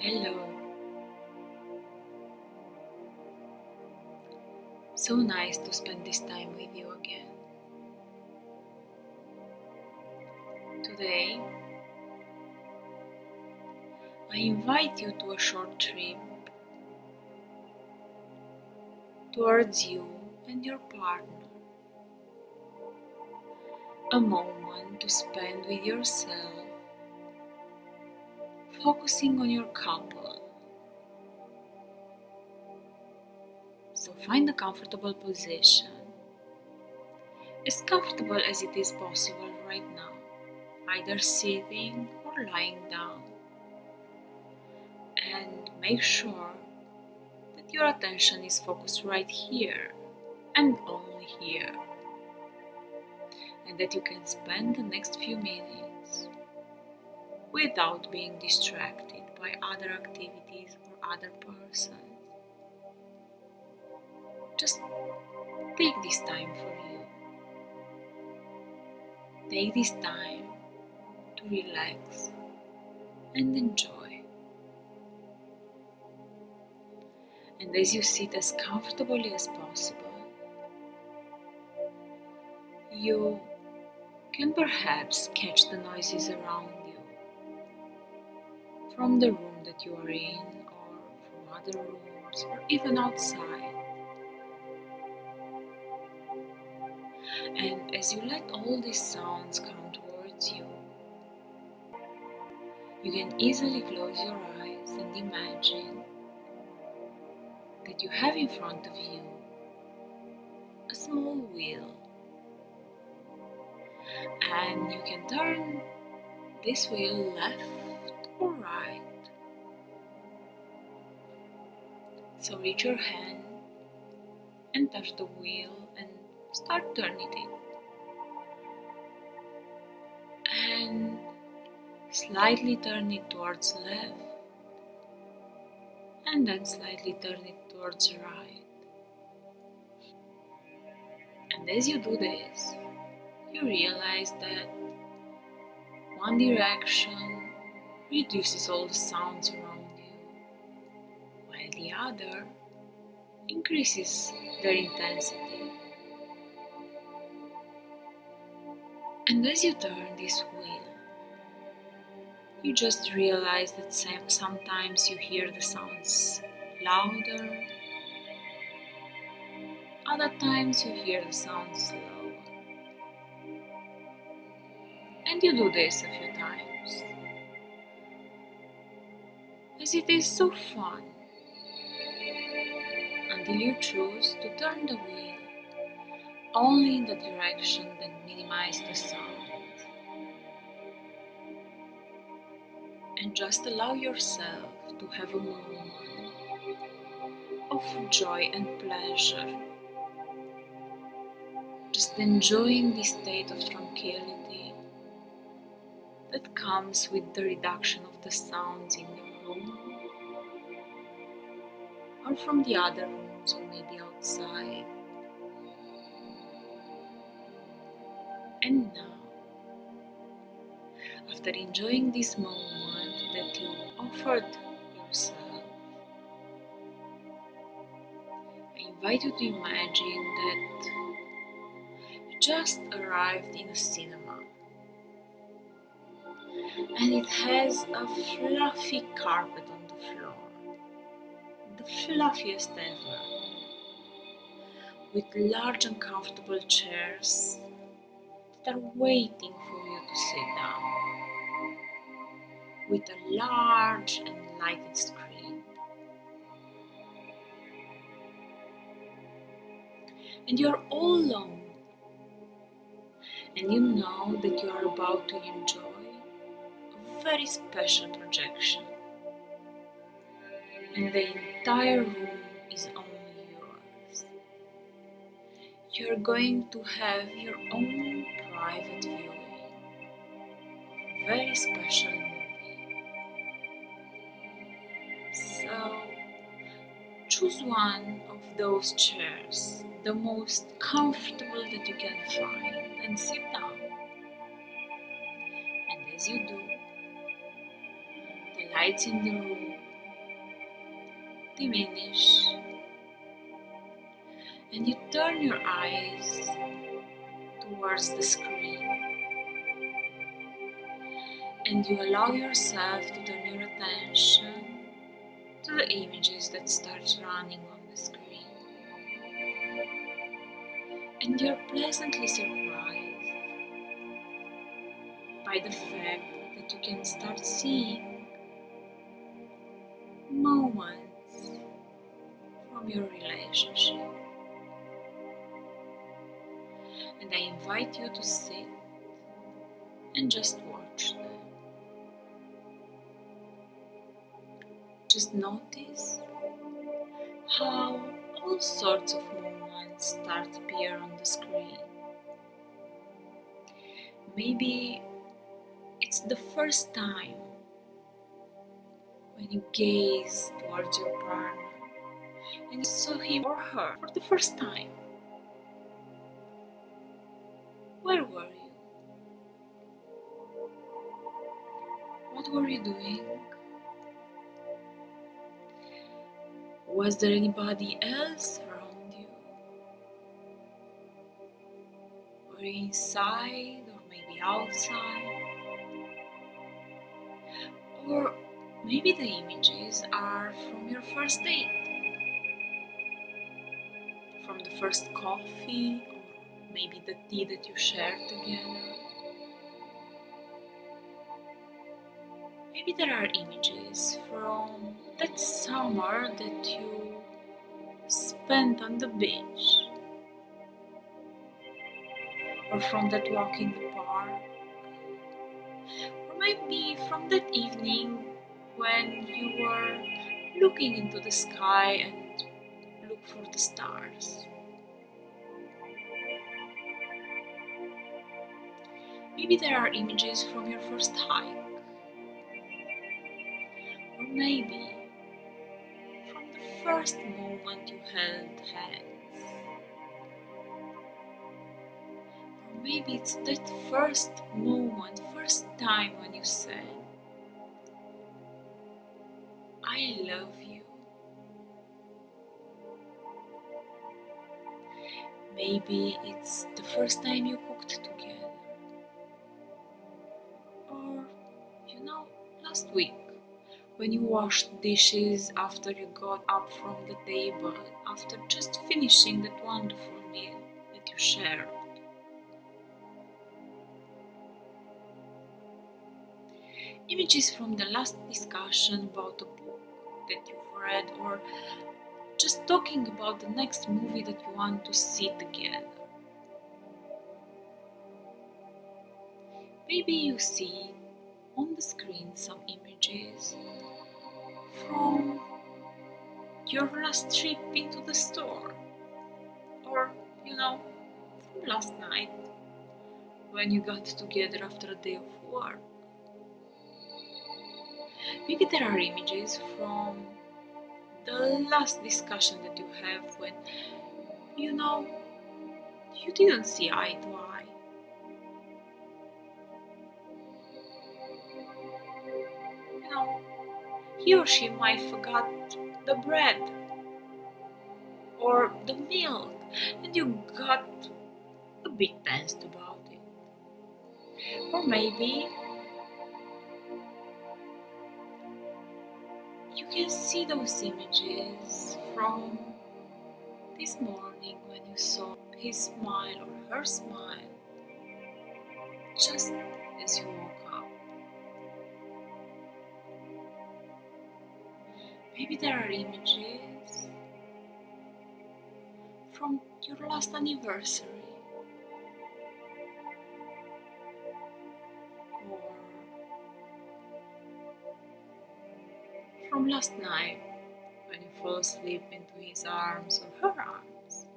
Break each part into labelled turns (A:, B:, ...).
A: Hello. So nice to spend this time with you again. Today, I invite you to a short trip towards you and your partner. A moment to spend with yourself, focusing on your couple. So find a comfortable position, as comfortable as it is possible right now, either sitting or lying down. And make sure that your attention is focused right here and only here, and that you can spend the next few minutes without being distracted by other activities or other persons. Just take this time for you. Take this time to relax and enjoy. And as you sit as comfortably as possible, you can perhaps catch the noises around you from the room that you are in, or from other rooms, or even outside. And as you let all these sounds come towards you, you can easily close your eyes and imagine that you have in front of you a small wheel, and you can turn this wheel left or right. So reach your hand and touch the wheel and start turning it. And slightly turn it towards left, and then slightly turn it towards right. And as you do this, you realize that one direction reduces all the sounds around you, while the other increases their intensity. And as you turn this wheel, you just realize that sometimes you hear the sounds louder, other times you hear the sounds slower. And you do this a few times, as it is so fun, until you choose to turn the wheel only in the direction that minimizes the sound, and just allow yourself to have a moment of joy and pleasure, just enjoying this state of tranquility that comes with the reduction of the sounds in the room or from the other rooms, or maybe outside. And now, after enjoying this moment that you offered yourself, I invite you to imagine that you just arrived in a cinema, and it has a fluffy carpet on the floor, the fluffiest ever, with large and comfortable chairs that are waiting for you to sit down, with a large and lighted screen. And you're all alone, and you know that you are about to enjoy a very special projection, and the entire room is only yours. You're going to have your own private viewing, very special movie. So choose one of those chairs, the most comfortable that you can find, and sit down. And as you do, the lights in the room diminish, and you turn your eyes towards the screen, and you allow yourself to turn your attention to the images that start running on the screen. And you're pleasantly surprised by the fact that you can start seeing moments from your relationship. And I invite you to sit and just watch them. Just notice how all sorts of moments start to appear on the screen. Maybe it's the first time when you gaze towards your partner and you saw him or her for the first time. Where were you? What were you doing? Was there anybody else around you? Were you inside or maybe outside? Or maybe the images are from your first date, from the first coffee, or maybe the tea that you shared together. Maybe there are images from that summer that you spent on the beach, or from that walk in the park, or maybe from that evening when you were looking into the sky and look for the stars. Maybe there are images from your first hike, or maybe from the first moment you held hands. Or maybe it's that first moment, first time when you said, I love you. Maybe it's the first time you cooked together. Or, last week when you washed dishes after you got up from the table, after just finishing that wonderful meal that you shared. Images from the last discussion about a book that you've read, or just talking about the next movie that you want to see together. Maybe you see on the screen some images from your last trip into the store, or from last night when you got together after a day of work. Maybe there are images from the last discussion that you have when you didn't see eye to eye. He or she might forgot the bread or the milk, and you got a bit tensed about it. Or maybe you can see those images from this morning when you saw his smile or her smile just as you woke up. Maybe there are images from your last anniversary, or from last night when you fall asleep into his arms or her arms.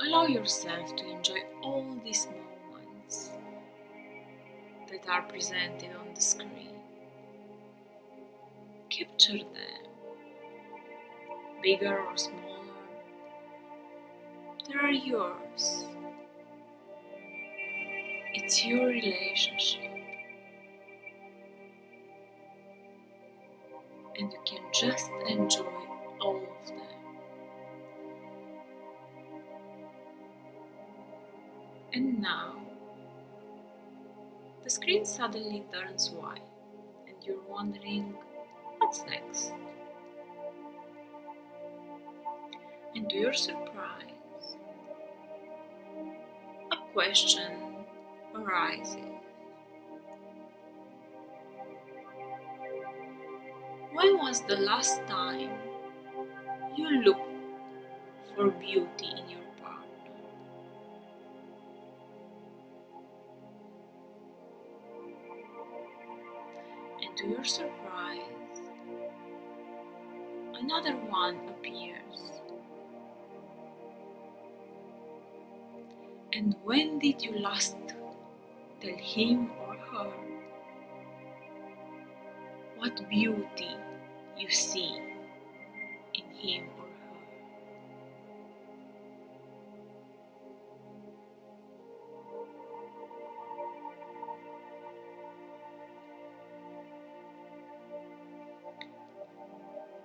A: Allow yourself to enjoy all these moments that are presented on the screen. Capture them, bigger or smaller. They are yours. It's your relationship. and you can just enjoy all of them. And now, the screen suddenly turns white, and you're wondering, what's next? And to your surprise, a question arises. When was the last time you looked for beauty in your partner? And to your surprise, another one appears. And when did you last tell him or her what beauty you see in him or her?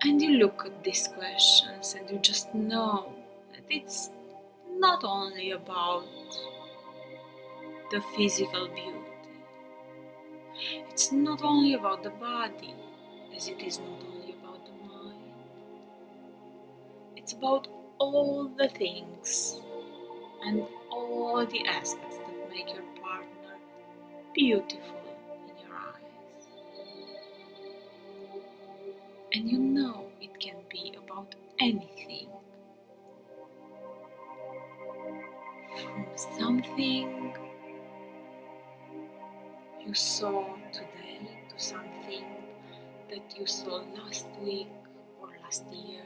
A: And you look at these questions and you just know that it's not only about the physical beauty. It's not only about the body, as it is not only about the mind. It's about all the things and all the aspects that make your partner beautiful in your eyes. And you know it can be about anything. From something you saw today to something that you saw last week or last year.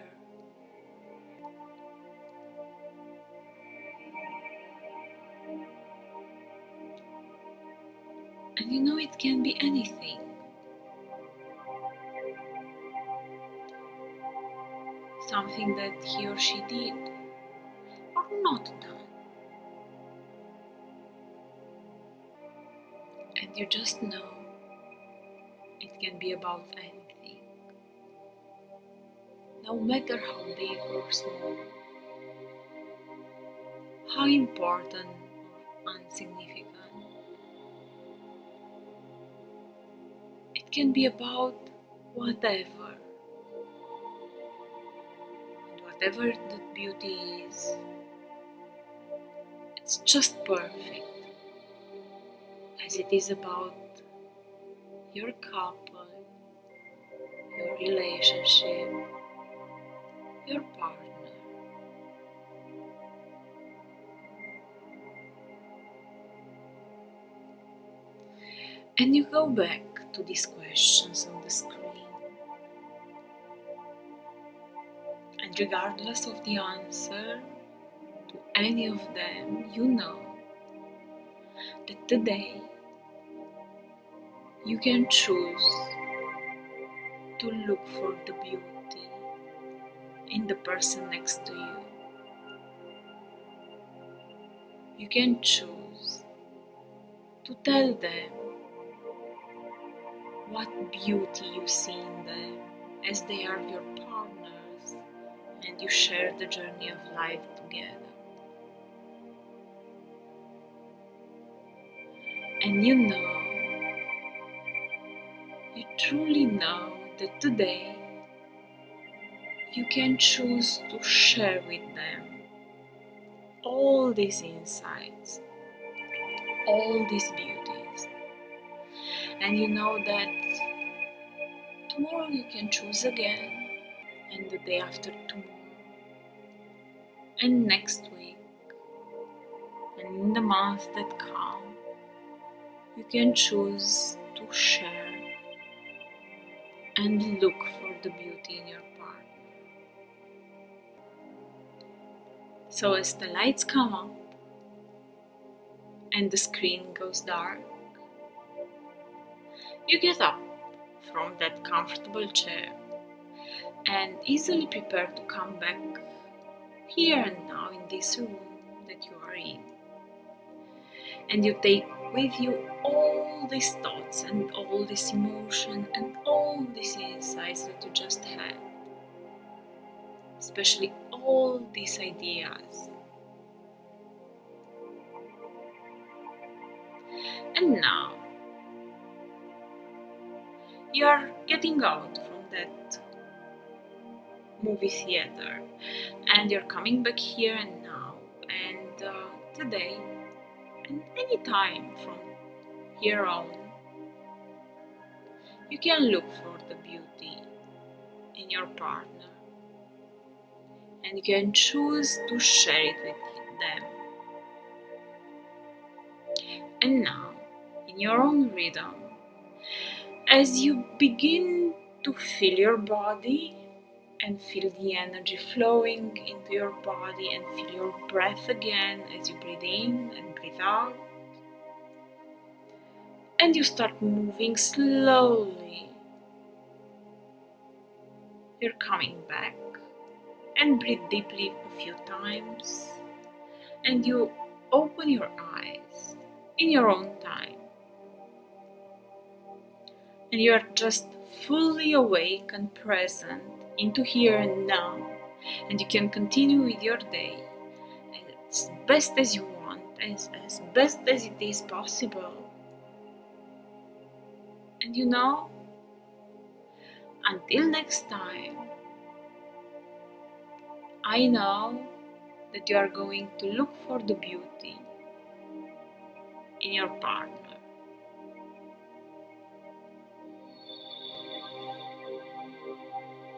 A: And you know it can be anything. Something that he or she did or not done. And you just know it can be about anything. No matter how big or small, how important or insignificant. It can be about whatever. And whatever that beauty is, it's just perfect. As it is about your couple, your relationship, your partner. And you go back to these questions on the screen. And regardless of the answer to any of them, you know that today you can choose to look for the beauty in the person next to you. You can choose to tell them what beauty you see in them, as they are your partners and you share the journey of life together. And you know, you truly know that today you can choose to share with them all these insights, all these beauties. And you know that tomorrow you can choose again, and the day after tomorrow, and next week, and in the months that come, you can choose to share and look for the beauty in your partner. So as the lights come up and the screen goes dark, you get up from that comfortable chair and easily prepare to come back here and now in this room that you are in. And you take with you all all these thoughts and all this emotion and all these insights that you just had, especially all these ideas. And now you are getting out from that movie theater and you're coming back here and now, and today and any time from here on, you can look for the beauty in your partner and you can choose to share it with them. And now, in your own rhythm, as you begin to feel your body and feel the energy flowing into your body and feel your breath again as you breathe in and breathe out, and you start moving slowly, you're coming back and breathe deeply a few times, and you open your eyes in your own time, and you are just fully awake and present into here and now, and you can continue with your day as best as you want, as best as it is possible. And you know, until next time, I know that you are going to look for the beauty in your partner.